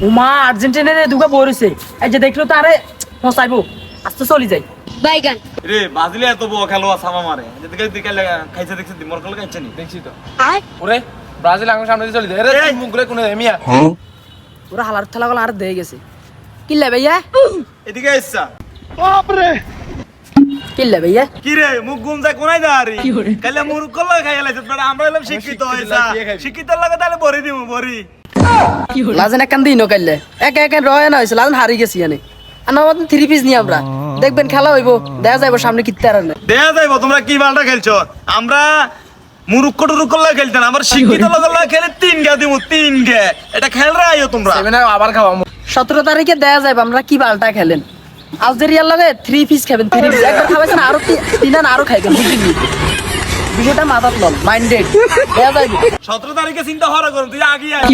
উমা আর্জেন্টিনার দুগা বইছে এই যে দেখলো তো আরে ফসাইবো আস্তে চলি যাই বাইগান রে ব্রাজিলে এত বড় খেলোয়াড় সামা মারে যেদিকে দিকে খাইছে দেখছিস মোর কল খাইছে নি দেখছি তো আয় ওরে ব্রাজিল আঙ্গুর সামনে দিয়ে চলে যায় রে মুখগুলো কোন এমিয়া ওরা হালার ঠেলা গলা আর দিয়ে গেছে কিল্লা ভাইয়া এদিকে এসছা কিল্লা ভাইয়া কি রে মুখ গুম যায় কোনায় যা রে কালে মুর কল খাইয়া লাইছে আমরা হলাম শিক্ষিত হইছা শিক্ষিত লাগে তাহলে বড়ি দিমু বড়ি লাজেন একখান দিন কাইলে এক এক রয় না হয়েছে লাজেন হারি গেছি জানি আর থ্রি পিস নিয়ে আমরা দেখবেন খেলা হইব দেখা যাইব সামনে কিত্তে আর দেখা যাইব তোমরা কি বালটা খেলছো আমরা মুরুক্ক টুরুক্ক লাগে খেলতেন আমার শিক্ষিত লাগে খেলে 3 গা দিমু 3 গা এটা খেল রাইও তোমরা সেভেন আবার খাওয়া 17 তারিখে দেখা যাইব আমরা কি বালটা খেলেন আলজেরিয়ার লগে থ্রি পিস খাবেন থ্রি পিস একবার খাবেন আরো তিন আরো খাইবেন বুঝলি বিষয়টা মাথাত লল মাইন্ডেড দেখা যাইব 17 তারিখে চিন্তা হওয়ার করুন তুই আগে আয়